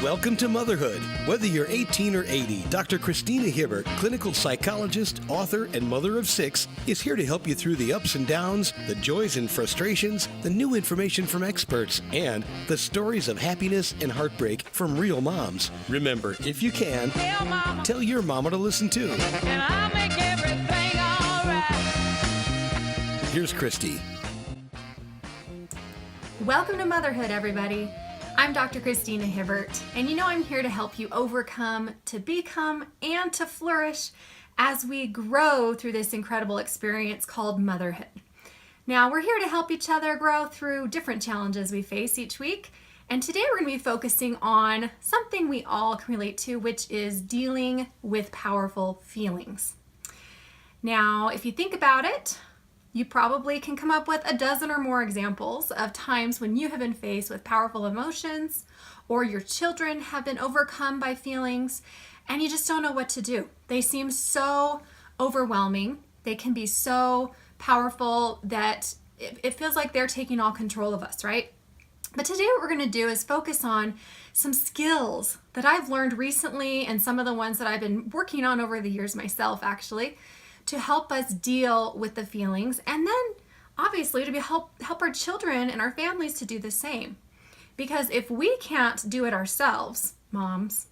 Welcome to Motherhood. Whether you're 18 or 80, Dr. Christina Hibbert, clinical psychologist, author, and mother of 6, is here to help you through the ups and downs, the joys and frustrations, the new information from experts, and the stories of happiness and heartbreak from real moms. Remember, if you can, tell your mama to listen too. And I'll make everything all right. Here's Christy. Welcome to Motherhood, everybody. I'm Dr. Christina Hibbert, and you know I'm here to help you overcome, to become, and to flourish as we grow through this incredible experience called motherhood. Now, we're here to help each other grow through different challenges we face each week, and today we're going to be focusing on something we all can relate to, which is dealing with powerful feelings. Now, if you think about it, you probably can come up with a dozen or more examples of times when you have been faced with powerful emotions or your children have been overcome by feelings and you just don't know what to do. They seem so overwhelming. They can be so powerful that it feels like they're taking all control of us, right? But today what we're going to do is focus on some skills that I've learned recently and some of the ones that I've been working on over the years myself, actually, to help us deal with the feelings, and then obviously to help our children and our families to do the same. Because if we can't do it ourselves, moms,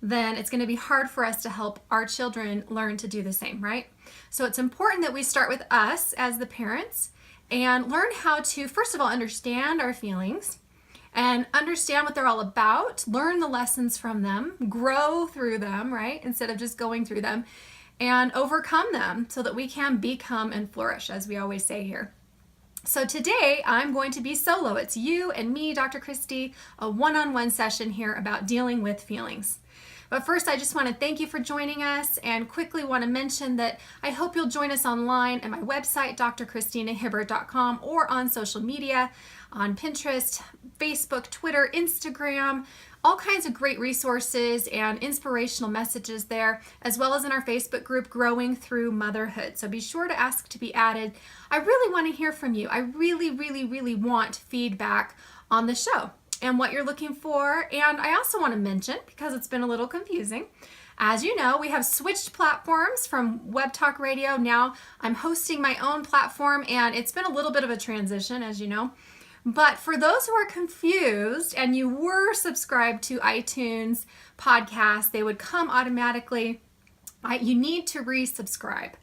then it's going to be hard for us to help our children learn to do the same, right? So it's important that we start with us as the parents and learn how to, first of all, understand our feelings and understand what they're all about, learn the lessons from them, grow through them, right? Instead of just going through them, and overcome them so that we can become and flourish, as we always say here. So today I'm going to be solo. It's you and me, Dr. Christy, a one-on-one session here about dealing with feelings. But first, I just want to thank you for joining us and quickly want to mention that I hope you'll join us online at my website, drchristinahibbert.com, or on social media, on Pinterest, Facebook, Twitter, Instagram, all kinds of great resources and inspirational messages there, as well as in our Facebook group, Growing Through Motherhood. So be sure to ask to be added. I really want to hear from you. I really want feedback on the show and what you're looking for. And I also want to mention, because it's been a little confusing, as you know, we have switched platforms from Web Talk Radio. Now I'm hosting my own platform, and it's been a little bit of a transition, as you know. But for those who are confused and you were subscribed to iTunes podcasts, they would come automatically. You need to resubscribe.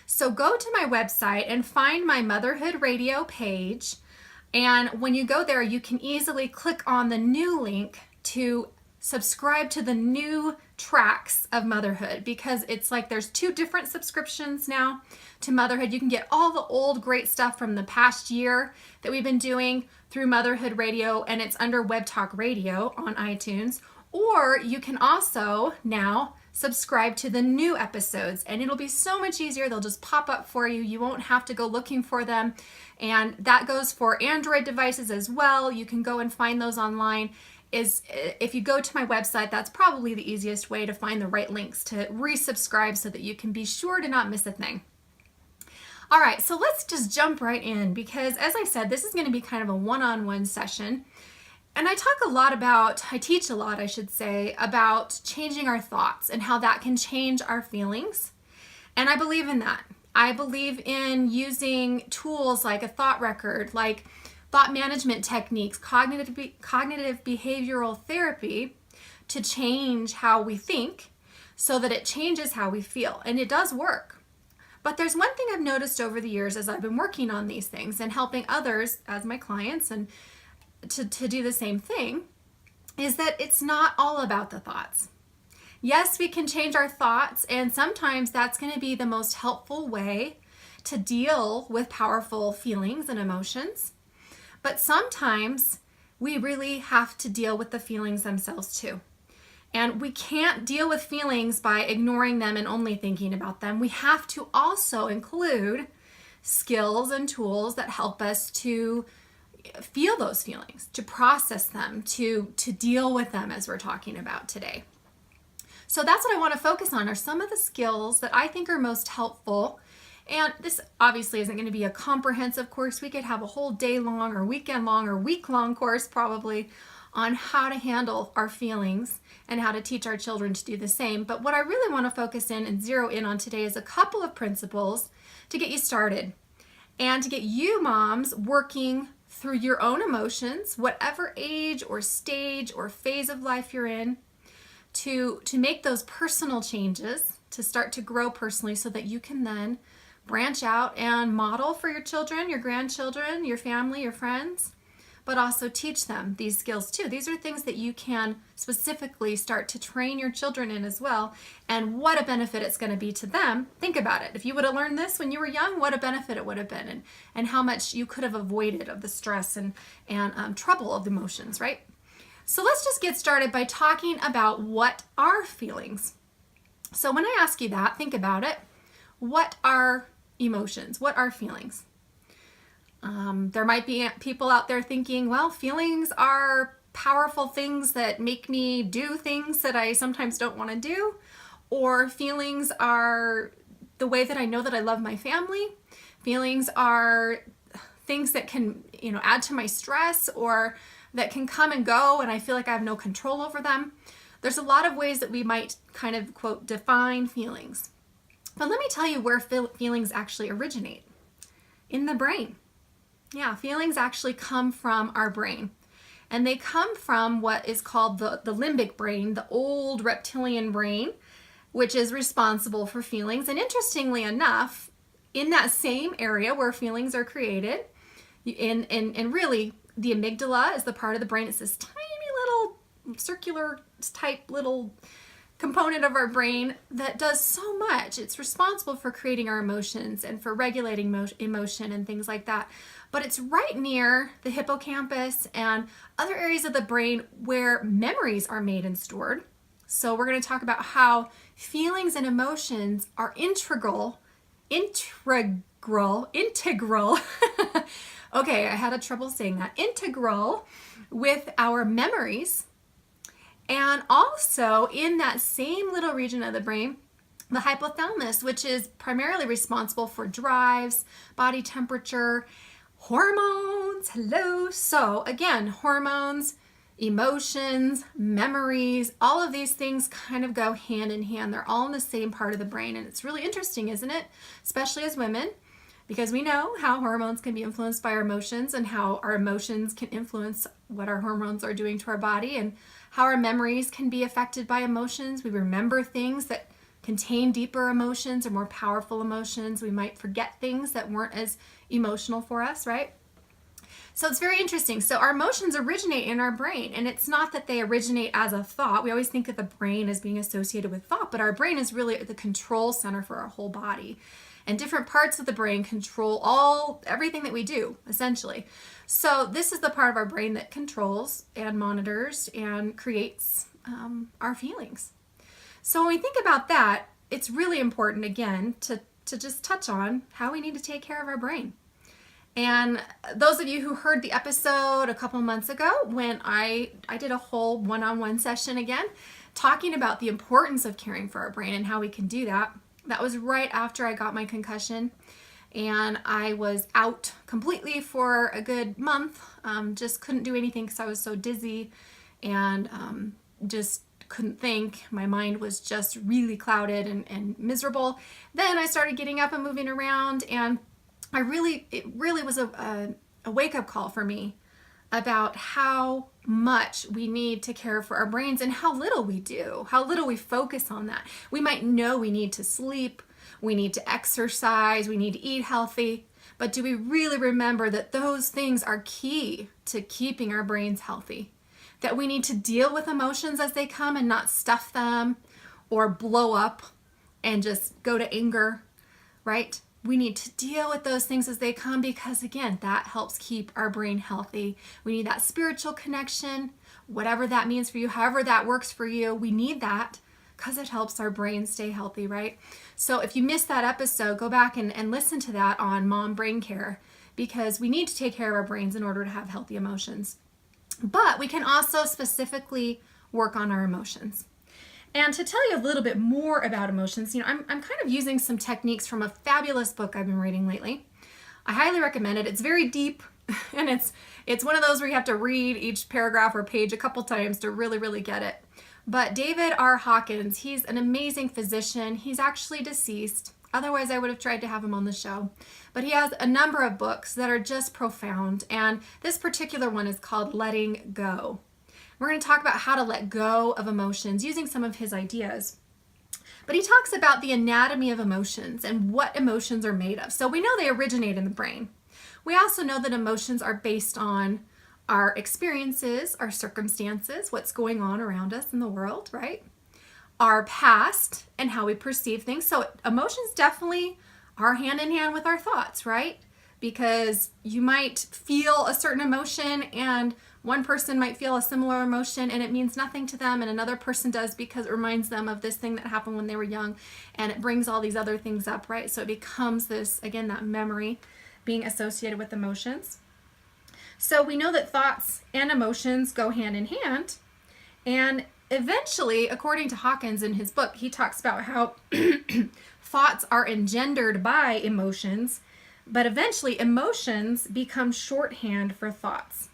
So go to my website and find my Motherhood Radio page. And when you go there, you can easily click on the new link to subscribe to the new tracks of Motherhood, because it's like there's 2 different subscriptions now to Motherhood. You can get all the old great stuff from the past year that we've been doing through Motherhood Radio, and it's under Web Talk Radio on iTunes. Or you can also now subscribe to the new episodes, and it'll be so much easier. They'll just pop up for you. You won't have to go looking for them. And that goes for Android devices as well. You can go and find those online. If you go to my website, that's probably the easiest way to find the right links to resubscribe so that you can be sure to not miss a thing. All right, so let's just jump right in, because as I said, this is going to be kind of a one-on-one session. And I teach a lot, I should say, about changing our thoughts and how that can change our feelings. And I believe in that. I believe in using tools like a thought record, like thought management techniques, cognitive behavioral therapy, to change how we think so that it changes how we feel. And it does work. But there's one thing I've noticed over the years as I've been working on these things and helping others as my clients and to do the same thing, is that it's not all about the thoughts. Yes, we can change our thoughts, and sometimes that's going to be the most helpful way to deal with powerful feelings and emotions. But sometimes we really have to deal with the feelings themselves too. And we can't deal with feelings by ignoring them and only thinking about them. We have to also include skills and tools that help us to feel those feelings, to process them, to deal with them, as we're talking about today. So that's what I want to focus on, are some of the skills that I think are most helpful. And this obviously isn't going to be a comprehensive course. We could have a whole day long or weekend long or week long course probably on how to handle our feelings and how to teach our children to do the same. But what I really want to focus in and zero in on today is a couple of principles to get you started and to get you moms working through your own emotions, whatever age or stage or phase of life you're in, to make those personal changes, to start to grow personally so that you can then branch out and model for your children, your grandchildren, your family, your friends, but also teach them these skills too. These are things that you can specifically start to train your children in as well. And what a benefit it's going to be to them. Think about it. If you would have learned this when you were young, what a benefit it would have been, and how much you could have avoided of the stress and trouble of the emotions, right? So let's just get started by talking about what are feelings. So when I ask you that, think about it. What are emotions? What are feelings? There might be people out there thinking, well, feelings are powerful things that make me do things that I sometimes don't want to do, or feelings are the way that I know that I love my family. Feelings are things that can, add to my stress, or that can come and go and I feel like I have no control over them. There's a lot of ways that we might kind of, quote, define feelings. But let me tell you where feelings actually originate. In the brain. Yeah, feelings actually come from our brain. And they come from what is called the limbic brain, the old reptilian brain, which is responsible for feelings. And interestingly enough, in that same area where feelings are created, and really the amygdala is the part of the brain. It's this tiny little circular type little component of our brain that does so much. It's responsible for creating our emotions and for regulating emotion and things like that. But it's right near the hippocampus and other areas of the brain where memories are made and stored. So we're going to talk about how feelings and emotions are integral. Okay, I had trouble saying that. Integral with our memories. And also in that same little region of the brain, the hypothalamus, which is primarily responsible for drives, body temperature, hormones. Hello. So again, hormones, emotions, memories, all of these things kind of go hand in hand. They're all in the same part of the brain. And it's really interesting, isn't it? Especially as women, because we know how hormones can be influenced by our emotions and how our emotions can influence what our hormones are doing to our body, and how our memories can be affected by emotions. We remember things that contain deeper emotions or more powerful emotions. We might forget things that weren't as emotional for us, right? So it's very interesting. So our emotions originate in our brain, and it's not that they originate as a thought. We always think of the brain as being associated with thought, but our brain is really the control center for our whole body. And different parts of the brain control everything that we do, essentially. So this is the part of our brain that controls and monitors and creates our feelings. So when we think about that, it's really important, again, to just touch on how we need to take care of our brain. And those of you who heard the episode a couple months ago when I did a whole one-on-one session again, talking about the importance of caring for our brain and how we can do that. That was right after I got my concussion, and I was out completely for a good month. Just couldn't do anything because I was so dizzy and just couldn't think. My mind was just really clouded and miserable. Then I started getting up and moving around, and it really was a wake-up call for me about how much we need to care for our brains and how little we do, how little we focus on that. We might know we need to sleep, we need to exercise, we need to eat healthy, but do we really remember that those things are key to keeping our brains healthy? That we need to deal with emotions as they come and not stuff them or blow up and just go to anger, right? We need to deal with those things as they come because, again, that helps keep our brain healthy. We need that spiritual connection, whatever that means for you, however that works for you. We need that because it helps our brain stay healthy, right? So if you missed that episode, go back and listen to that on Mom Brain Care, because we need to take care of our brains in order to have healthy emotions. But we can also specifically work on our emotions. And to tell you a little bit more about emotions, I'm kind of using some techniques from a fabulous book I've been reading lately. I highly recommend it. It's very deep, And it's one of those where you have to read each paragraph or page a couple times to really get it. But David R. Hawkins, he's an amazing physician. He's actually deceased. Otherwise, I would have tried to have him on the show. But he has a number of books that are just profound. And this particular one is called Letting Go. We're going to talk about how to let go of emotions using some of his ideas. But he talks about the anatomy of emotions and what emotions are made of. So we know they originate in the brain. We also know that emotions are based on our experiences, our circumstances, what's going on around us in the world, right? Our past and how we perceive things. So emotions definitely are hand in hand with our thoughts, right? Because you might feel a certain emotion and one person might feel a similar emotion and it means nothing to them, and another person does because it reminds them of this thing that happened when they were young, and it brings all these other things up, right? So it becomes this, again, that memory being associated with emotions. So we know that thoughts and emotions go hand in hand, and eventually, according to Hawkins in his book, he talks about how thoughts are engendered by emotions, but eventually emotions become shorthand for thoughts.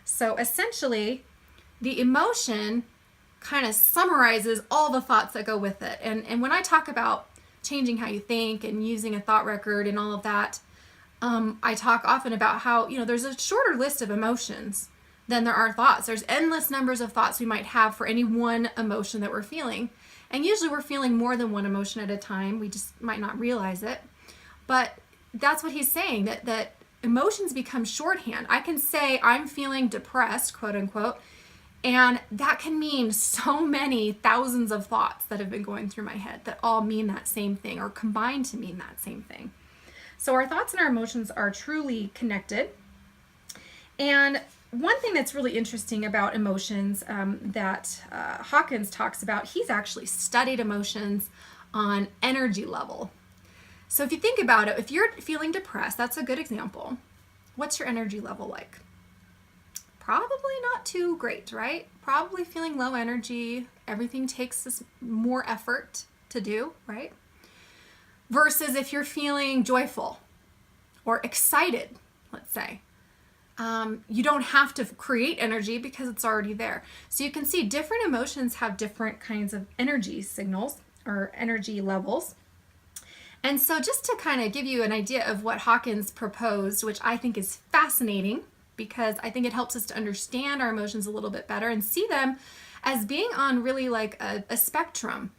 So essentially, the emotion kind of summarizes all the thoughts that go with it. And when I talk about changing how you think and using a thought record and all of that, I talk often about how, there's a shorter list of emotions than there are thoughts. There's endless numbers of thoughts we might have for any one emotion that we're feeling. And usually we're feeling more than one emotion at a time. We just might not realize it. But that's what he's saying, that emotions become shorthand. I can say I'm feeling depressed, quote unquote, and that can mean so many thousands of thoughts that have been going through my head that all mean that same thing or combine to mean that same thing. So our thoughts and our emotions are truly connected. And one thing that's really interesting about emotions that Hawkins talks about, he's actually studied emotions on energy level. So if you think about it, if you're feeling depressed, that's a good example. What's your energy level like? Probably not too great, right? Probably feeling low energy. Everything takes more effort to do, right? Versus if you're feeling joyful or excited, let's say. You don't have to create energy because it's already there. So you can see different emotions have different kinds of energy signals or energy levels. And so just to kind of give you an idea of what Hawkins proposed, which I think is fascinating because I think it helps us to understand our emotions a little bit better and see them as being on really like a spectrum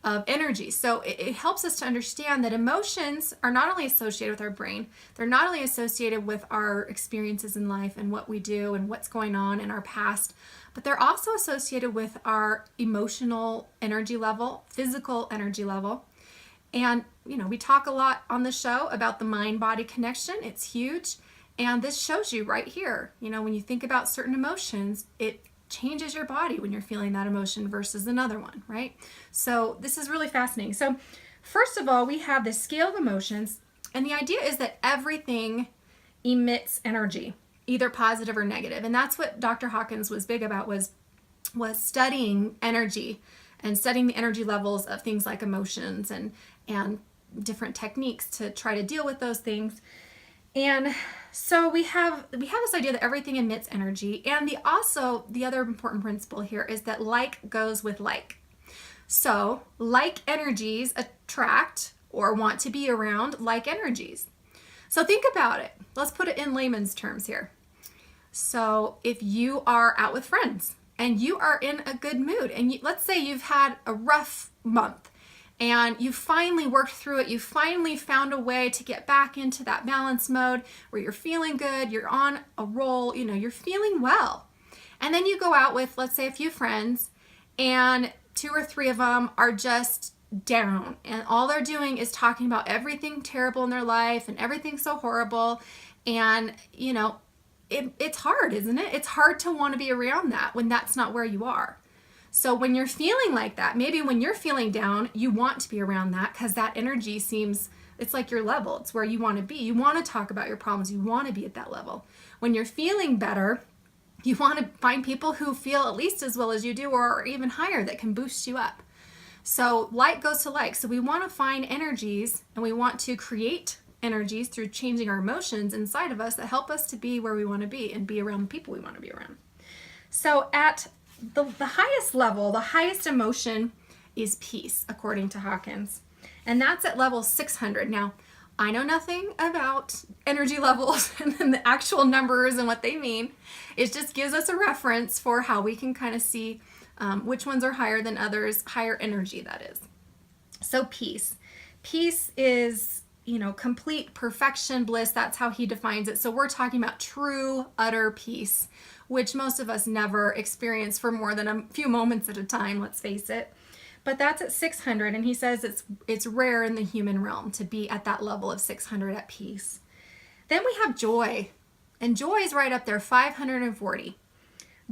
of energy. So it helps us to understand that emotions are not only associated with our brain, they're not only associated with our experiences in life and what we do and what's going on in our past, but they're also associated with our emotional energy level, physical energy level. And, we talk a lot on the show about the mind-body connection. It's huge. And this shows you right here, when you think about certain emotions, it changes your body when you're feeling that emotion versus another one, right? So this is really fascinating. So first of all, we have the scale of emotions, and the idea is that everything emits energy, either positive or negative. And that's what Dr. Hawkins was big about, was studying energy and studying the energy levels of things like emotions and different techniques to try to deal with those things. And so we have this idea that everything emits energy, and the other important principle here is that like goes with like. So like energies attract or want to be around like energies. So think about it. Let's put it in layman's terms here. So if you are out with friends and you are in a good mood, and let's say you've had a rough month, and you finally worked through it, you finally found a way to get back into that balance mode where you're feeling good, you're on a roll, you're feeling well. And then you go out with, let's say, a few friends, and 2 or 3 of them are just down, and all they're doing is talking about everything terrible in their life and everything so horrible. And, it's hard, isn't it? It's hard to want to be around that when that's not where you are. So when you're feeling like that, maybe when you're feeling down, you want to be around that because that energy it's like your level. It's where you want to be. You want to talk about your problems. You want to be at that level. When you're feeling better, you want to find people who feel at least as well as you do or even higher that can boost you up. So like goes to like. So we want to find energies, and we want to create energies through changing our emotions inside of us that help us to be where we want to be and be around the people we want to be around. So at the highest level, the highest emotion is peace, according to Hawkins. And that's at level 600. Now, I know nothing about energy levels and the actual numbers and what they mean. It just gives us a reference for how we can kind of see which ones are higher than others, higher energy, that is. So peace. Peace is, complete perfection, bliss. That's how he defines it. So we're talking about true, utter peace, which most of us never experience for more than a few moments at a time, let's face it. But that's at 600, and he says it's rare in the human realm to be at that level of 600 at peace. Then we have joy, and joy is right up there, 540.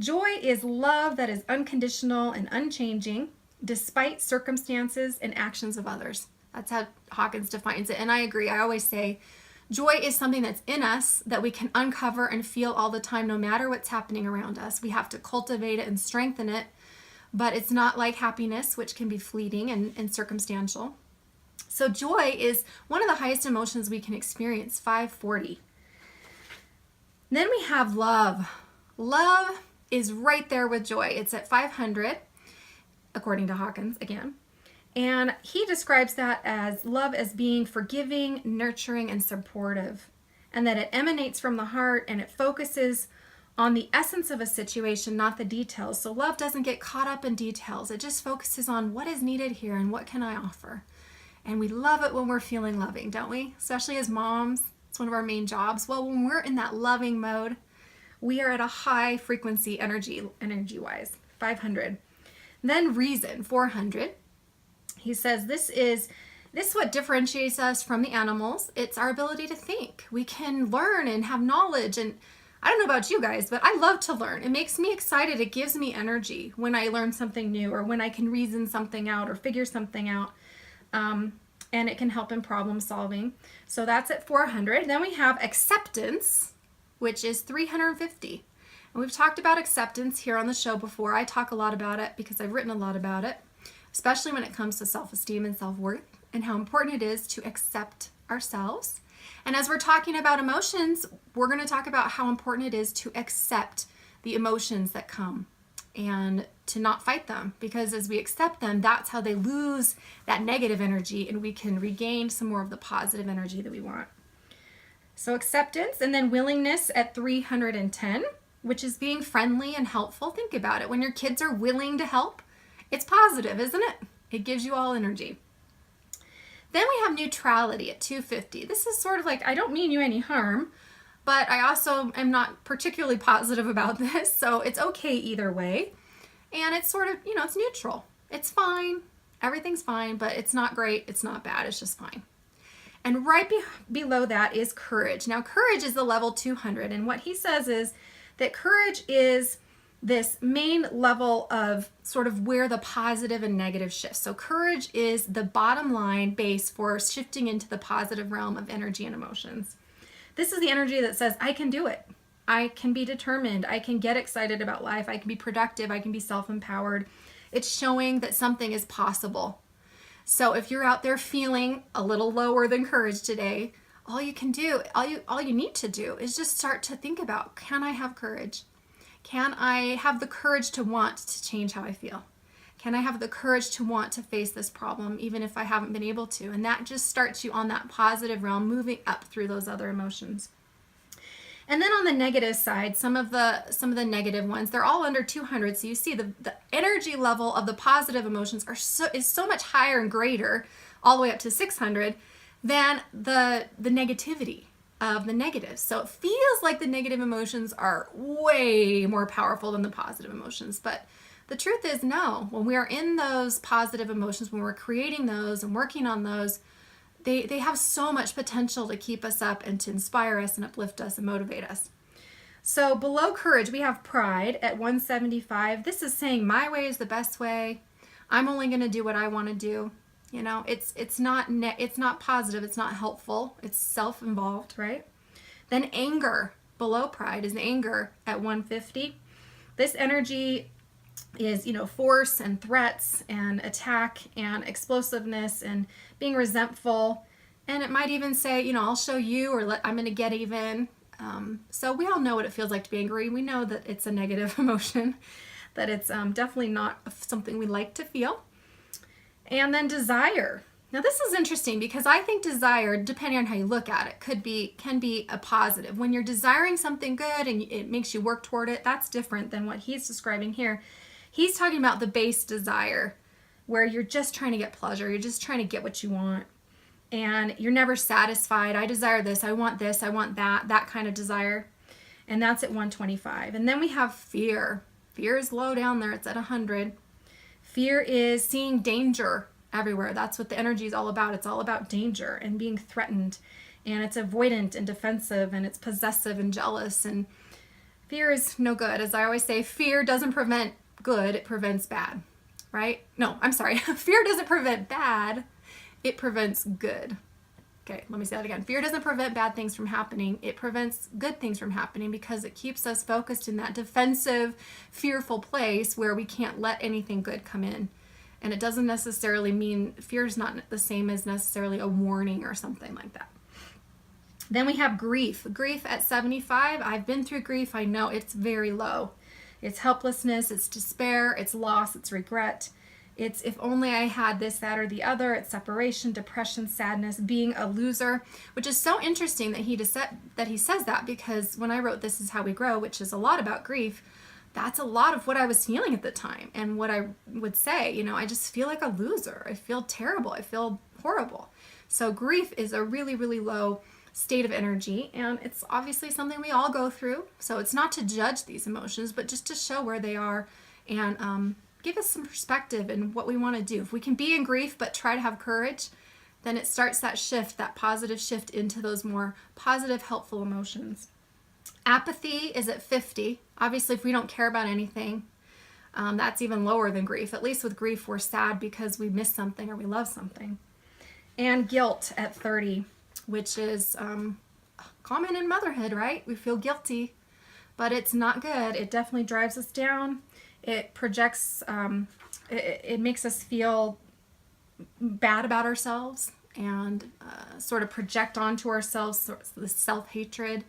Joy is love that is unconditional and unchanging despite circumstances and actions of others. That's how Hawkins defines it, and I agree. I always say joy is something that's in us that we can uncover and feel all the time no matter what's happening around us. We have to cultivate it and strengthen it. But it's not like happiness, which can be fleeting and circumstantial. So joy is one of the highest emotions we can experience, 540. Then we have love. Love is right there with joy. It's at 500, according to Hawkins again. And he describes that as love as being forgiving, nurturing, and supportive. And that it emanates from the heart and it focuses on the essence of a situation, not the details. So love doesn't get caught up in details. It just focuses on what is needed here and what can I offer. And we love it when we're feeling loving, don't we? Especially as moms, it's one of our main jobs. Well, when we're in that loving mode, we are at a high frequency energy-wise, 500. Then reason, 400. He says this is what differentiates us from the animals. It's our ability to think. We can learn and have knowledge, and I don't know about you guys, but I love to learn. It makes me excited. It gives me energy when I learn something new or when I can reason something out or figure something out. And it can help in problem solving. So that's at 400. Then we have acceptance, which is 350. And we've talked about acceptance here on the show before. I talk a lot about it because I've written a lot about it, especially when it comes to self-esteem and self-worth and how important it is to accept ourselves. And as we're talking about emotions, we're going to talk about how important it is to accept the emotions that come and to not fight them, because as we accept them, that's how they lose that negative energy and we can regain some more of the positive energy that we want. So acceptance, and then willingness at 310, which is being friendly and helpful. Think about it. When your kids are willing to help, it's positive, isn't it? It gives you all energy. Then we have neutrality at 250. This is sort of like, I don't mean you any harm, but I also am not particularly positive about this, so it's okay either way. And it's sort of, it's neutral. It's fine. Everything's fine, but it's not great. It's not bad. It's just fine. And right below that is courage. Now, courage is the level 200, and what he says is that courage is this main level of sort of where the positive and negative shifts. So courage is the bottom line base for shifting into the positive realm of energy and emotions. This is the energy that says, I can do it. I can be determined. I can get excited about life. I can be productive. I can be self-empowered. It's showing that something is possible. So if you're out there feeling a little lower than courage today, all you need to do is just start to think about, can I have courage? Can I have the courage to want to change how I feel? Can I have the courage to want to face this problem even if I haven't been able to? And that just starts you on that positive realm, moving up through those other emotions. And then on the negative side, some of the negative ones, they're all under 200. So you see the energy level of the positive emotions is so much higher and greater, all the way up to 600, than the negativity of the negatives. So it feels like the negative emotions are way more powerful than the positive emotions. But the truth is, no. When we are in those positive emotions, when we're creating those and working on those, they have so much potential to keep us up and to inspire us and uplift us and motivate us. So below courage, we have pride at 175. This is saying my way is the best way. I'm only going to do what I want to do. It's not positive. It's not helpful. It's self-involved, right? Then anger, below pride, is anger at 150. This energy is, force and threats and attack and explosiveness and being resentful And it might even say, you know, I'll show you, or I'm going to get even. So we all know what it feels like to be angry. We know that it's a negative emotion, that it's definitely not something we like to feel. And then desire. Now this is interesting because I think desire, depending on how you look at it, can be a positive. When you're desiring something good and it makes you work toward it, that's different than what he's describing here. He's talking about the base desire, where you're just trying to get pleasure, you're just trying to get what you want, and you're never satisfied. I desire this, I want that kind of desire. And that's at 125. And then we have fear. Fear is low down there, it's at 100. Fear is seeing danger everywhere. That's what the energy is all about. It's all about danger and being threatened, and it's avoidant and defensive, and it's possessive and jealous, and fear is no good. As I always say, fear doesn't prevent good, it prevents bad, right? No, I'm sorry. Fear doesn't prevent bad, it prevents good. Okay, let me say that again. Fear doesn't prevent bad things from happening, it prevents good things from happening, because it keeps us focused in that defensive, fearful place where we can't let anything good come in. And it doesn't necessarily mean, fear is not the same as necessarily a warning or something like that. Then we have grief. Grief at 75. I've been through grief. I know it's very low. It's helplessness, it's despair, it's loss, it's regret. It's if only I had this, that, or the other. It's separation, depression, sadness, being a loser, which is so interesting that he says that, because when I wrote This Is How We Grow, which is a lot about grief, that's a lot of what I was feeling at the time, and what I would say, you know, I just feel like a loser. I feel terrible. I feel horrible. So grief is a really, really low state of energy, and it's obviously something we all go through. So it's not to judge these emotions, but just to show where they are and give us some perspective in what we want to do. If we can be in grief but try to have courage, then it starts that shift, that positive shift into those more positive, helpful emotions. Apathy is at 50. Obviously, if we don't care about anything, that's even lower than grief. At least with grief, we're sad because we miss something or we love something. And guilt at 30, which is common in motherhood, right? We feel guilty, but it's not good. It definitely drives us down. It projects, it makes us feel bad about ourselves, and sort of project onto ourselves the self-hatred,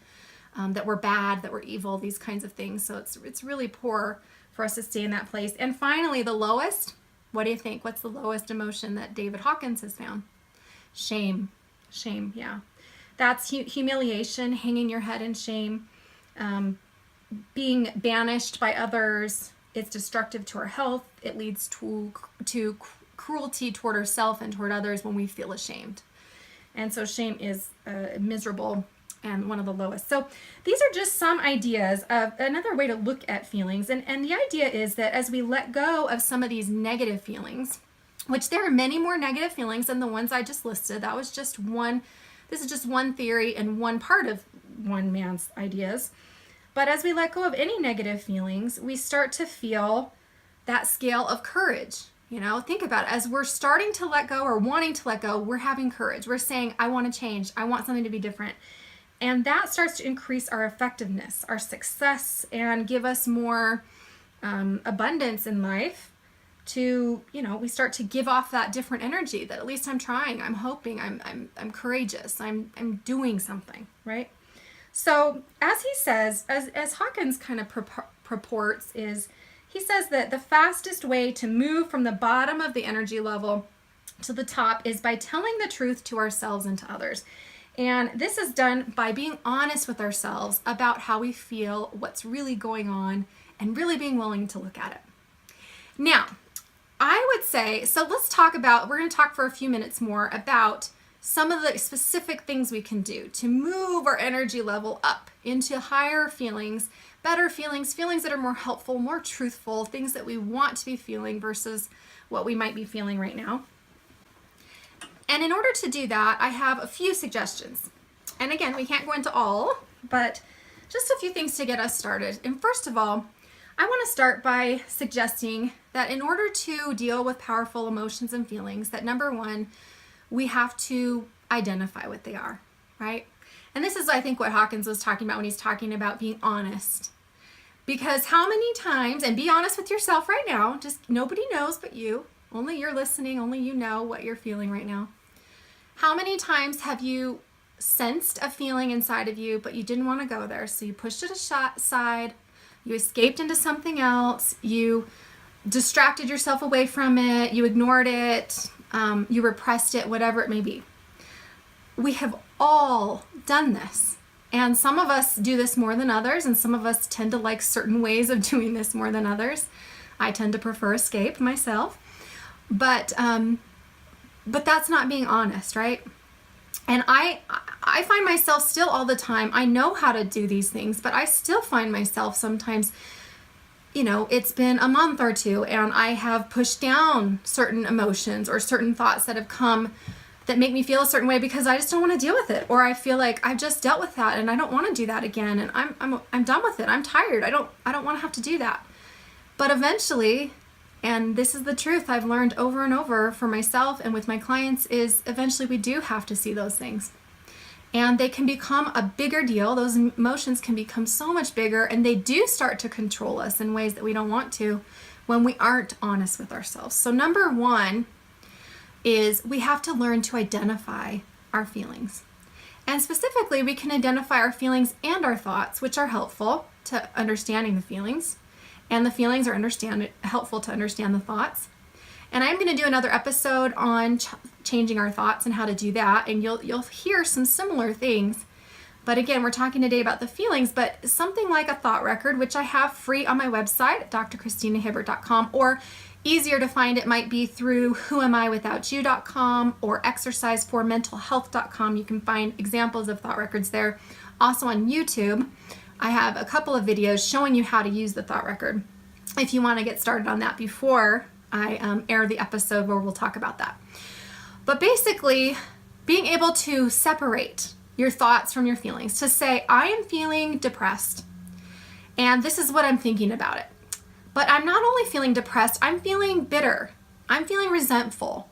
that we're bad, that we're evil, these kinds of things. So it's really poor for us to stay in that place. And finally, the lowest, what do you think? What's the lowest emotion that David Hawkins has found? Shame. Shame, yeah. That's humiliation, hanging your head in shame, being banished by others. It's destructive to our health. It leads to cruelty toward ourselves and toward others when we feel ashamed. And so shame is miserable and one of the lowest. So these are just some ideas of another way to look at feelings. And the idea is that as we let go of some of these negative feelings, which there are many more negative feelings than the ones I just listed. That was just one, this is just one theory and one part of one man's ideas. But as we let go of any negative feelings, we start to feel that scale of courage. You know, think about it. As we're starting to let go or wanting to let go, we're having courage. We're saying, I want to change. I want something to be different. And that starts to increase our effectiveness, our success, and give us more abundance in life. To, you know, we start to give off that different energy that at least I'm trying, I'm hoping, I'm courageous, I'm doing something, right? So as he says, as Hawkins kind of purports, is he says that the fastest way to move from the bottom of the energy level to the top is by telling the truth to ourselves and to others. And this is done by being honest with ourselves about how we feel, what's really going on, and really being willing to look at it. Now, I would say, so let's talk about, we're going to talk for a few minutes more about some of the specific things we can do to move our energy level up into higher feelings, better feelings, feelings that are more helpful, more truthful, things that we want to be feeling versus what we might be feeling right now. And in order to do that, I have a few suggestions. And again, we can't go into all, but just a few things to get us started. And first of all, I want to start by suggesting that in order to deal with powerful emotions and feelings, that number one, we have to identify what they are, right? And this is, I think, what Hawkins was talking about when he's talking about being honest. Because how many times, and be honest with yourself right now, just nobody knows but you, only you're listening, only you know what you're feeling right now. How many times have you sensed a feeling inside of you, but you didn't want to go there, so you pushed it aside, you escaped into something else, you distracted yourself away from it, you ignored it, you repressed it, whatever it may be. We have all done this. And some of us do this more than others, and some of us tend to like certain ways of doing this more than others. I tend to prefer escape myself. But that's not being honest, right? And I find myself still all the time, I know how to do these things, but I still find myself sometimes, it's been a month or two and I have pushed down certain emotions or certain thoughts that have come that make me feel a certain way because I just don't want to deal with it. Or I feel like I've just dealt with that and I don't want to do that again. And I'm done with it. I'm tired. I don't want to have to do that. But eventually, and this is the truth I've learned over and over for myself and with my clients, is eventually we do have to see those things. And they can become a bigger deal. Those emotions can become so much bigger, and they do start to control us in ways that we don't want to when we aren't honest with ourselves. So number one is we have to learn to identify our feelings. And specifically, we can identify our feelings and our thoughts, which are helpful to understanding the feelings. And the feelings are helpful to understand the thoughts. And I'm going to do another episode on changing our thoughts and how to do that. And you'll hear some similar things. But again, we're talking today about the feelings, but something like a thought record, which I have free on my website, drchristinahibbert.com, or easier to find, it might be through whoamiwithoutyou.com or exerciseformentalhealth.com. You can find examples of thought records there. Also on YouTube, I have a couple of videos showing you how to use the thought record if you want to get started on that before I air the episode where we'll talk about that. But basically, being able to separate your thoughts from your feelings, to say, I am feeling depressed and this is what I'm thinking about it. But I'm not only feeling depressed, I'm feeling bitter. I'm feeling resentful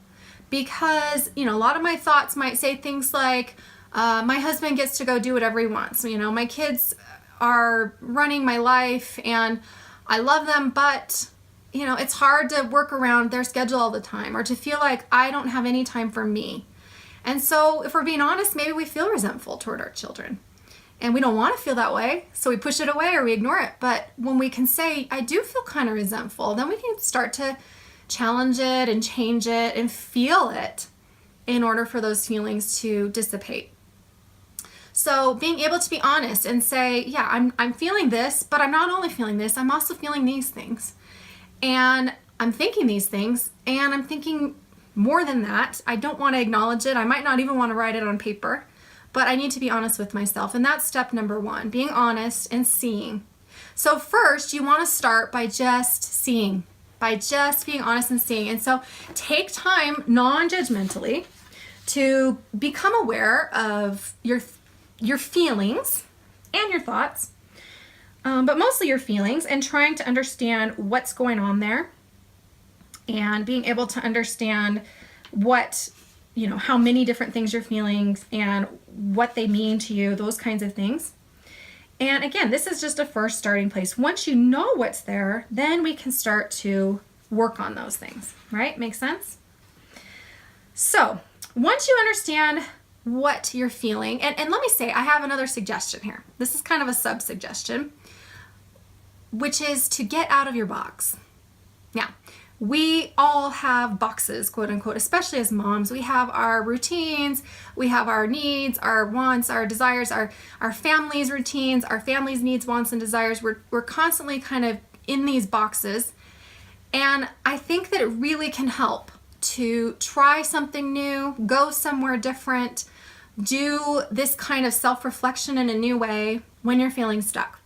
because, a lot of my thoughts might say things like, my husband gets to go do whatever he wants. My kids are running my life and I love them, but, it's hard to work around their schedule all the time, or to feel like I don't have any time for me. And so if we're being honest, maybe we feel resentful toward our children. And we don't want to feel that way, so we push it away or we ignore it. But when we can say, I do feel kind of resentful, then we can start to challenge it and change it and feel it in order for those feelings to dissipate. So being able to be honest and say, yeah, I'm feeling this, but I'm not only feeling this, I'm also feeling these things. And I'm thinking these things, and I'm thinking more than that. I don't want to acknowledge it. I might not even want to write it on paper. But I need to be honest with myself. And that's step number one, being honest and seeing. So first, you want to start by just seeing, by just being honest and seeing. And so take time non-judgmentally to become aware of your feelings and your thoughts, but mostly your feelings, and trying to understand what's going on there and being able to understand what, how many different things you're feeling and what they mean to you, those kinds of things. And again, this is just a first starting place. Once you know what's there, then we can start to work on those things, right? Make sense? So once you understand what you're feeling, and let me say, I have another suggestion here. This is kind of a sub-suggestion, which is to get out of your box. Now, we all have boxes, quote unquote, especially as moms. We have our routines, we have our needs, our wants, our desires, our family's routines, our family's needs, wants, and desires. We're constantly kind of in these boxes. And I think that it really can help to try something new, go somewhere different, do this kind of self-reflection in a new way when you're feeling stuck.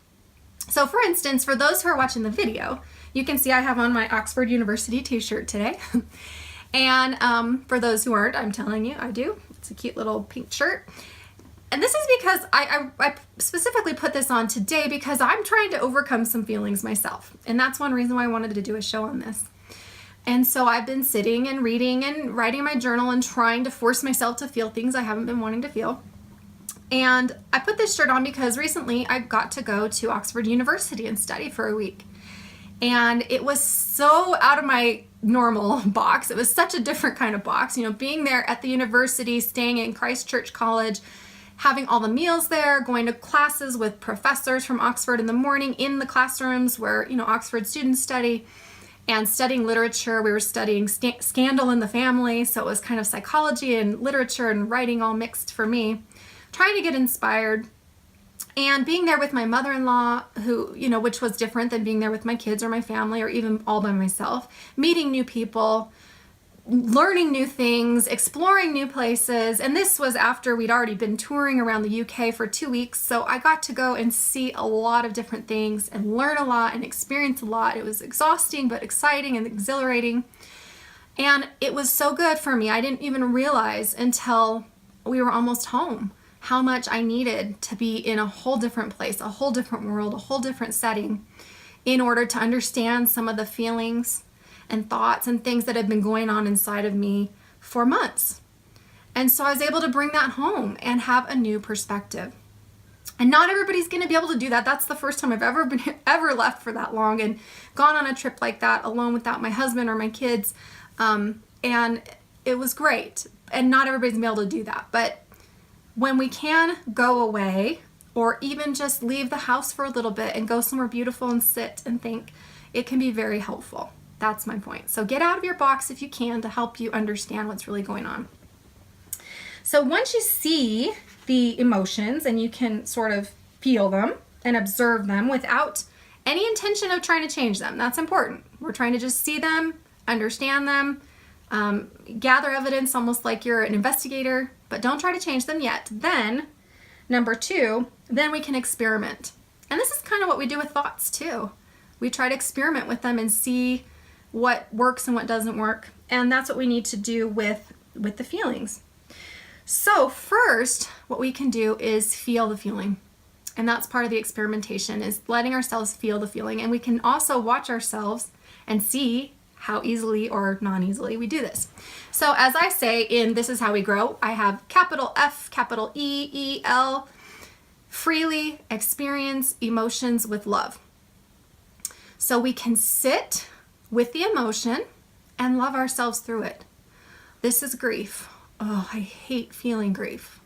So for instance, for those who are watching the video, you can see I have on my Oxford University t-shirt today. And for those who aren't, I'm telling you, I do. It's a cute little pink shirt. And this is because I specifically put this on today because I'm trying to overcome some feelings myself. And that's one reason why I wanted to do a show on this. And so I've been sitting and reading and writing my journal and trying to force myself to feel things I haven't been wanting to feel. And I put this shirt on because recently I got to go to Oxford University and study for a week. And it was so out of my normal box. It was such a different kind of box. Being there at the university, staying in Christchurch College, having all the meals there, going to classes with professors from Oxford in the morning in the classrooms where, Oxford students study, and studying literature. We were studying scandal in the family, so it was kind of psychology and literature and writing all mixed for me, trying to get inspired. And being there with my mother-in-law, who, which was different than being there with my kids or my family or even all by myself, meeting new people, learning new things, exploring new places. And this was after we'd already been touring around the UK for 2 weeks. So I got to go and see a lot of different things and learn a lot and experience a lot. It was exhausting, but exciting and exhilarating. And it was so good for me. I didn't even realize until we were almost home how much I needed to be in a whole different place, a whole different world, a whole different setting in order to understand some of the feelings and thoughts and things that had been going on inside of me for months. And so I was able to bring that home and have a new perspective. And not everybody's going to be able to do that. That's the first time I've ever left for that long and gone on a trip like that alone without my husband or my kids. And it was great. And not everybody's going to be able to do that. But when we can go away or even just leave the house for a little bit and go somewhere beautiful and sit and think, it can be very helpful. That's my point. So get out of your box if you can to help you understand what's really going on. So once you see the emotions and you can sort of feel them and observe them without any intention of trying to change them, that's important. We're trying to just see them, understand them, gather evidence almost like you're an investigator, but don't try to change them yet. Then, number 2, then we can experiment. And this is kind of what we do with thoughts too. We try to experiment with them and see what works and what doesn't work. And that's what we need to do with the feelings. So first, what we can do is feel the feeling. And that's part of the experimentation, is letting ourselves feel the feeling. And we can also watch ourselves and see how easily or non-easily we do this. So as I say in This Is How We Grow, I have capital F, capital E, E, L, freely experience emotions with love. So we can sit with the emotion and love ourselves through it. This is grief. Oh, I hate feeling grief.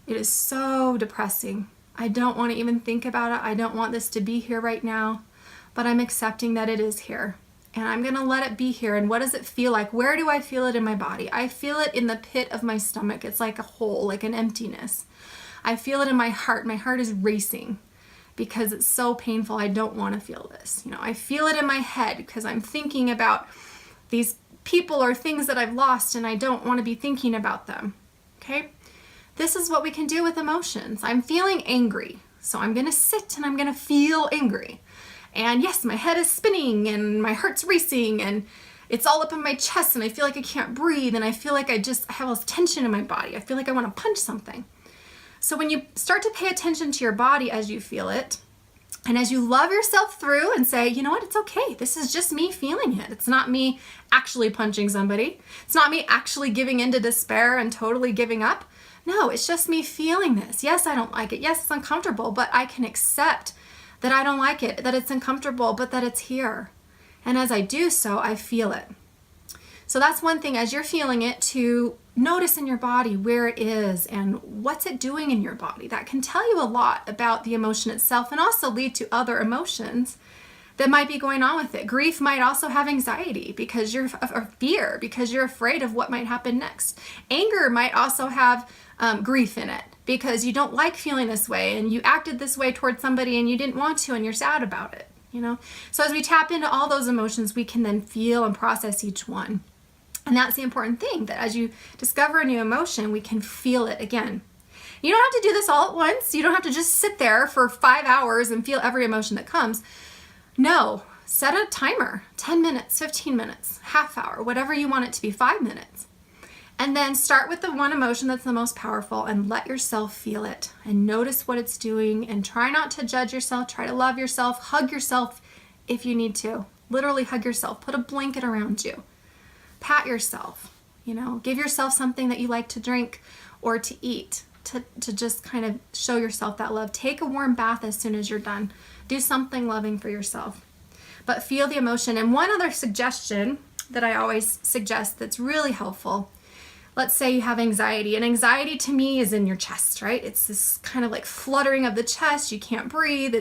It is so depressing. I don't want to even think about it. I don't want this to be here right now, but I'm accepting that it is here. And I'm going to let it be here. And what does it feel like? Where do I feel it in my body? I feel it in the pit of my stomach. It's like a hole, like an emptiness. I feel it in my heart. My heart is racing because it's so painful. I don't want to feel this. I feel it in my head because I'm thinking about these people or things that I've lost and I don't want to be thinking about them. Okay? This is what we can do with emotions. I'm feeling angry. So I'm going to sit and I'm going to feel angry. And yes, my head is spinning and my heart's racing and it's all up in my chest and I feel like I can't breathe and I feel like I have all this tension in my body. I feel like I want to punch something. So when you start to pay attention to your body as you feel it, and as you love yourself through and say, you know what, it's okay. This is just me feeling it. It's not me actually punching somebody. It's not me actually giving into despair and totally giving up. No, it's just me feeling this. Yes, I don't like it. Yes, it's uncomfortable, but I can accept that I don't like it, that it's uncomfortable, but that it's here. And as I do so, I feel it. So that's one thing, as you're feeling it, to notice in your body where it is and what's it doing in your body. That can tell you a lot about the emotion itself and also lead to other emotions that might be going on with it. Grief might also have anxiety because or fear because you're afraid of what might happen next. Anger might also have grief in it because you don't like feeling this way and you acted this way towards somebody and you didn't want to and you're sad about it. So as we tap into all those emotions, we can then feel and process each one. And that's the important thing, that as you discover a new emotion, we can feel it again. You don't have to do this all at once. You don't have to just sit there for 5 hours and feel every emotion that comes. No, set a timer, 10 minutes, 15 minutes, half hour, whatever you want it to be, 5 minutes. And then start with the one emotion that's the most powerful and let yourself feel it and notice what it's doing and try not to judge yourself. Try to love yourself, hug yourself if you need to. Literally hug yourself, put a blanket around you. Pat yourself, give yourself something that you like to drink or to eat to just kind of show yourself that love. Take a warm bath as soon as you're done. Do something loving for yourself. But feel the emotion. And one other suggestion that I always suggest that's really helpful. Let's say you have anxiety, and anxiety to me is in your chest, right? It's this kind of like fluttering of the chest. You can't breathe.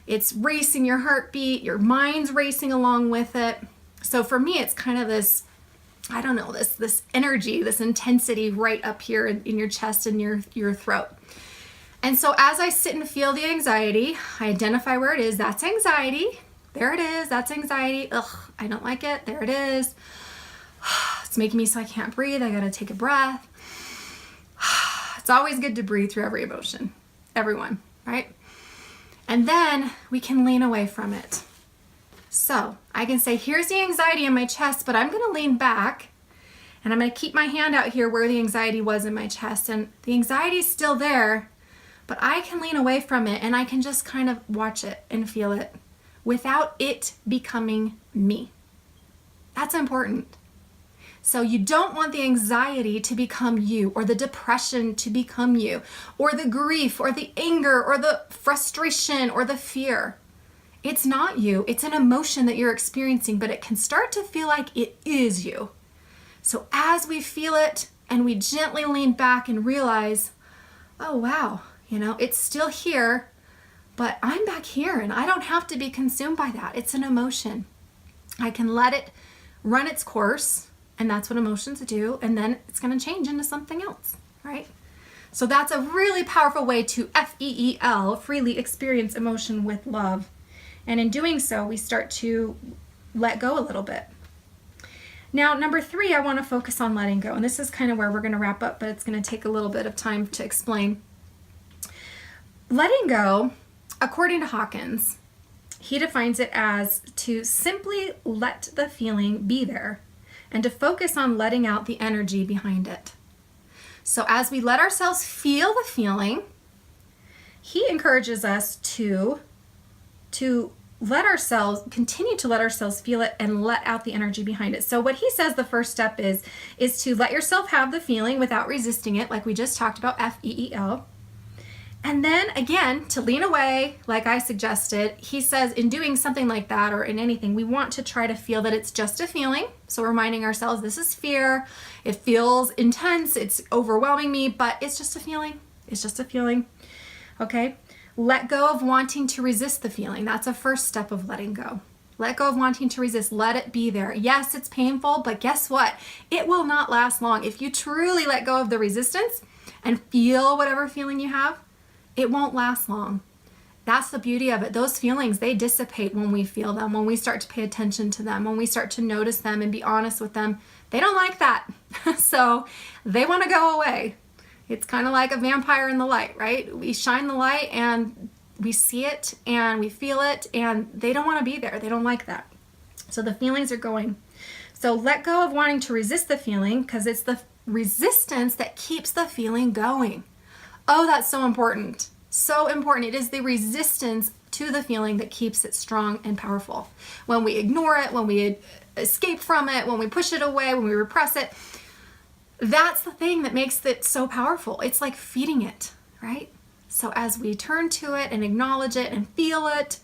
It's racing your heartbeat. Your mind's racing along with it. So for me, it's kind of this, I don't know, this energy, this intensity right up here in your chest and your throat. And so as I sit and feel the anxiety, I identify where it is. That's anxiety. There it is. That's anxiety. Ugh, I don't like it. There it is. It's making me so I can't breathe. I got to take a breath. It's always good to breathe through every emotion. Everyone, right? And then we can lean away from it. So I can say, here's the anxiety in my chest, but I'm going to lean back and I'm going to keep my hand out here where the anxiety was in my chest. And the anxiety is still there, but I can lean away from it and I can just kind of watch it and feel it without it becoming me. That's important. So you don't want the anxiety to become you, or the depression to become you, or the grief, or the anger, or the frustration, or the fear. It's not you. It's an emotion that you're experiencing, but it can start to feel like it is you. So as we feel it and we gently lean back and realize, oh wow, it's still here, but I'm back here and I don't have to be consumed by that. It's an emotion. I can let it run its course, and that's what emotions do, and then it's going to change into something else, right? So that's a really powerful way to FEEL, freely experience emotion with love. And in doing so, we start to let go a little bit. Now, number 3, I want to focus on letting go. And this is kind of where we're going to wrap up, but it's going to take a little bit of time to explain. Letting go, according to Hawkins, he defines it as to simply let the feeling be there and to focus on letting out the energy behind it. So as we let ourselves feel the feeling, he encourages us to continue to let ourselves feel it and let out the energy behind it. So what he says the first step is to let yourself have the feeling without resisting it, like we just talked about, FEEL. And then again, to lean away, like I suggested. He says in doing something like that, or in anything, we want to try to feel that it's just a feeling. So reminding ourselves, this is fear. It feels intense. It's overwhelming me, but it's just a feeling. It's just a feeling. Okay? Let go of wanting to resist the feeling. That's a first step of letting go. Let go of wanting to resist. Let it be there. Yes, it's painful, but guess what? It will not last long. If you truly let go of the resistance and feel whatever feeling you have, it won't last long. That's the beauty of it. Those feelings, they dissipate when we feel them, when we start to pay attention to them, when we start to notice them and be honest with them. They don't like that. So they want to go away. It's kind of like a vampire in the light, right? We shine the light and we see it and we feel it, and they don't want to be there. They don't like that. So the feelings are going. So let go of wanting to resist the feeling, because it's the resistance that keeps the feeling going. Oh, that's so important. So important. It is the resistance to the feeling that keeps it strong and powerful. When we ignore it, when we escape from it, when we push it away, when we repress it, that's the thing that makes it so powerful. It's like feeding it, right? So as we turn to it and acknowledge it and feel it,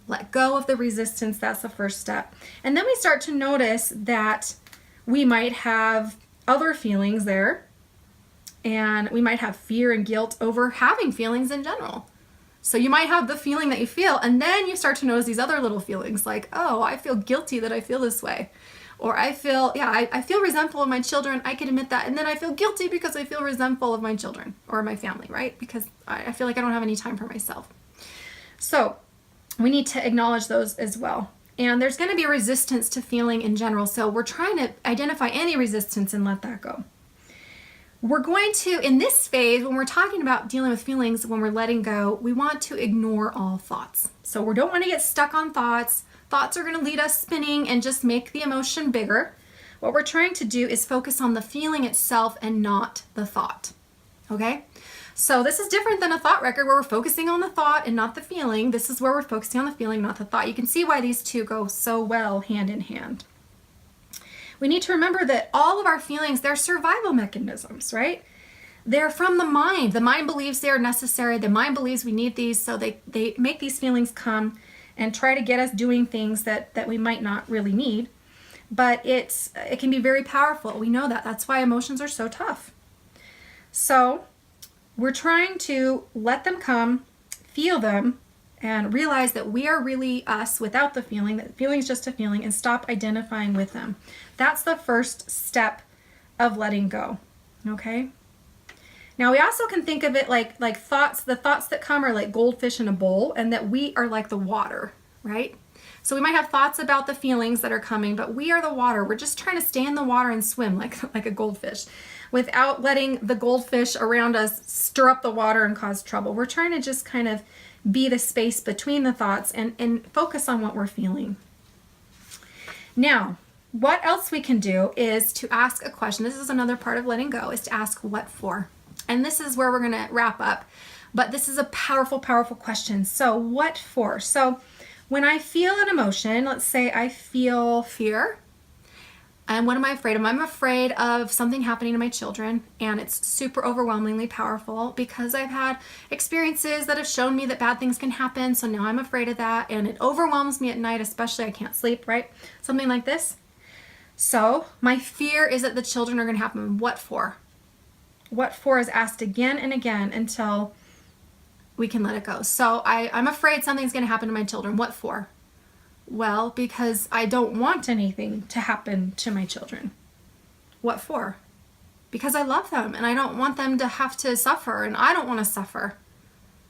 let go of the resistance, that's the first step. And then we start to notice that we might have other feelings there. And we might have fear and guilt over having feelings in general. So you might have the feeling that you feel, and then you start to notice these other little feelings like, oh, I feel guilty that I feel this way. Or I feel resentful of my children. I can admit that. And then I feel guilty because I feel resentful of my children or my family, right? Because I feel like I don't have any time for myself. So we need to acknowledge those as well. And there's going to be resistance to feeling in general. So we're trying to identify any resistance and let that go. We're going to, in this phase, when we're talking about dealing with feelings, when we're letting go, we want to ignore all thoughts. So we don't want to get stuck on thoughts. Thoughts are going to lead us spinning and just make the emotion bigger. What we're trying to do is focus on the feeling itself and not the thought. Okay? So this is different than a thought record where we're focusing on the thought and not the feeling. This is where we're focusing on the feeling, not the thought. You can see why these two go so well hand in hand. We need to remember that all of our feelings, they're survival mechanisms, right? They're from the mind. The mind believes they are necessary. The mind believes we need these, so they make these feelings come and try to get us doing things that we might not really need. but it can be very powerful. We know that. That's why emotions are so tough. So we're trying to let them come, feel them, and realize that we are really us without the feeling, that feeling is just a feeling, and stop identifying with them. That's the first step of letting go, okay? Now we also can think of it like thoughts. The thoughts that come are like goldfish in a bowl, and that we are like the water, right? So we might have thoughts about the feelings that are coming, but we are the water. We're just trying to stay in the water and swim like a goldfish without letting the goldfish around us stir up the water and cause trouble. We're trying to just kind of be the space between the thoughts and focus on what we're feeling. Now, what else we can do is to ask a question. This is another part of letting go, is to ask what for. And this is where we're going to wrap up. But this is a powerful, powerful question. So what for? So when I feel an emotion, let's say I feel fear. And what am I afraid of? I'm afraid of something happening to my children, and it's super overwhelmingly powerful because I've had experiences that have shown me that bad things can happen. So now I'm afraid of that, and it overwhelms me at night, especially I can't sleep, right? Something like this. So my fear is that the children are going to happen. What for? What for is asked again and again until we can let it go. So I'm afraid something's going to happen to my children. What for? Well, because I don't want anything to happen to my children. What for? Because I love them and I don't want them to have to suffer, and I don't want to suffer.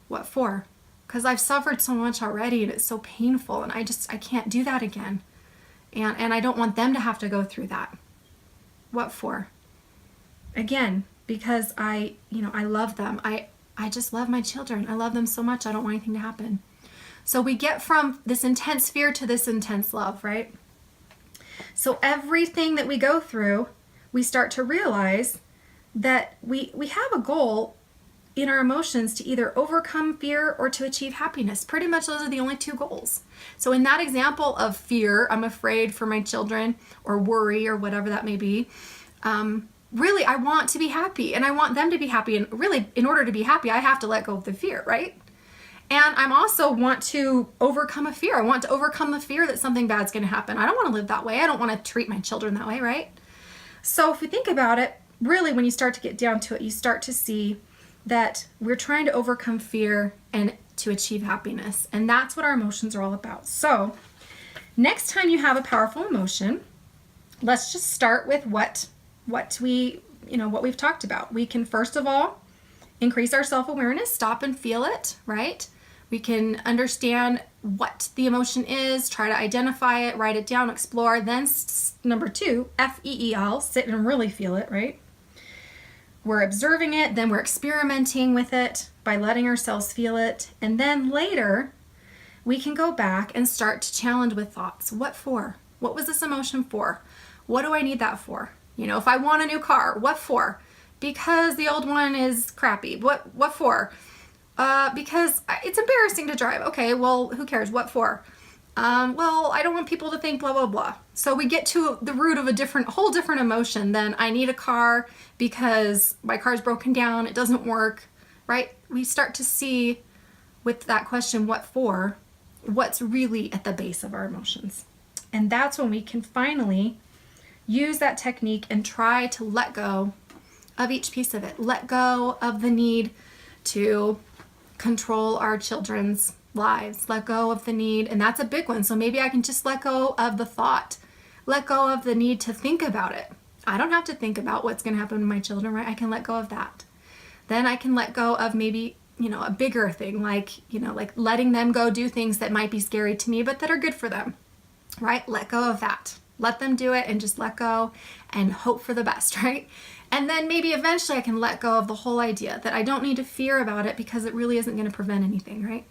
What for? Because I've suffered so much already and it's so painful, and I can't do that again. And I don't want them to have to go through that. What for? Again, because I love them. I just love my children. I love them so much. I don't want anything to happen. So we get from this intense fear to this intense love, right? So everything that we go through, we start to realize that we have a goal in our emotions to either overcome fear or to achieve happiness. Pretty much those are the only two goals. So in that example of fear, I'm afraid for my children, or worry, or whatever that may be, really I want to be happy and I want them to be happy. And really, in order to be happy, I have to let go of the fear, right? And I'm also want to overcome a fear. I want to overcome the fear that something bad's going to happen. I don't want to live that way. I don't want to treat my children that way, right? So if we think about it, really when you start to get down to it, you start to see that we're trying to overcome fear and to achieve happiness. And that's what our emotions are all about. So next time you have a powerful emotion, let's just start with what we've talked about. We can first of all increase our self-awareness, stop and feel it, right? We can understand what the emotion is, try to identify it, write it down, explore. Then number 2, FEEL, sit and really feel it, right? We're observing it, then we're experimenting with it by letting ourselves feel it. And then later, we can go back and start to challenge with thoughts. What for? What was this emotion for? What do I need that for? If I want a new car, what for? Because the old one is crappy. What for? Because it's embarrassing to drive. Okay, well, who cares? What for? Well, I don't want people to think blah, blah, blah. So we get to the root of a whole different emotion than I need a car because my car's broken down, it doesn't work, right? We start to see with that question, what for, what's really at the base of our emotions. And that's when we can finally use that technique and try to let go of each piece of it. Let go of the need to control our children's lives. Let go of the need, and that's a big one. So maybe I can just let go of the thought. Let go of the need to think about it. I don't have to think about what's going to happen to my children, right? I can let go of that. Then I can let go of maybe, a bigger thing, like letting them go do things that might be scary to me, but that are good for them, right? Let go of that. Let them do it and just let go and hope for the best, right? And then maybe eventually I can let go of the whole idea that I don't need to fear about it because it really isn't going to prevent anything, right?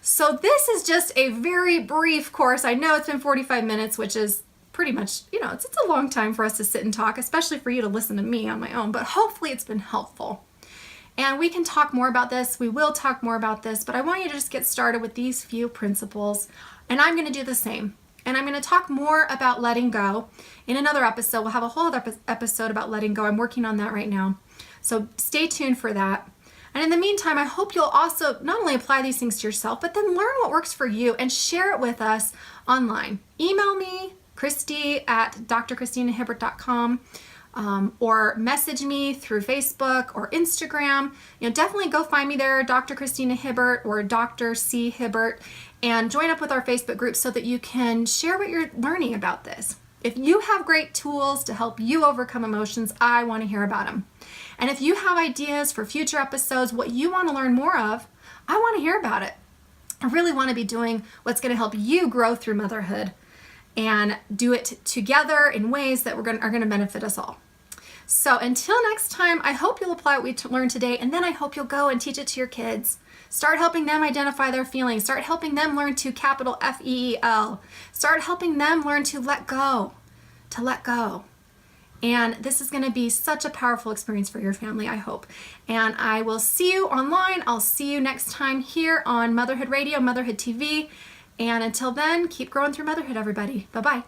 So this is just a very brief course. I know it's been 45 minutes, which is pretty much, it's a long time for us to sit and talk, especially for you to listen to me on my own, but hopefully it's been helpful. And we can talk more about this. We will talk more about this, but I want you to just get started with these few principles, and I'm going to do the same. And I'm going to talk more about letting go in another episode. We'll have a whole other episode about letting go. I'm working on that right now. So stay tuned for that. And in the meantime, I hope you'll also not only apply these things to yourself, but then learn what works for you and share it with us online. Email me, christy@drchristinahibbert.com. Or message me through Facebook or Instagram. Definitely go find me there, Dr. Christina Hibbert or Dr. C. Hibbert, and join up with our Facebook group so that you can share what you're learning about this. If you have great tools to help you overcome emotions, I want to hear about them. And if you have ideas for future episodes, what you want to learn more of, I want to hear about it. I really want to be doing what's going to help you grow through motherhood and do it together in ways that are going to benefit us all. So until next time, I hope you'll apply what we learned today, and then I hope you'll go and teach it to your kids. Start helping them identify their feelings. Start helping them learn to capital F-E-E-L. Start helping them learn to let go, And this is going to be such a powerful experience for your family, I hope. And I will see you online. I'll see you next time here on Motherhood Radio, Motherhood TV. And until then, keep growing through motherhood, everybody. Bye-bye.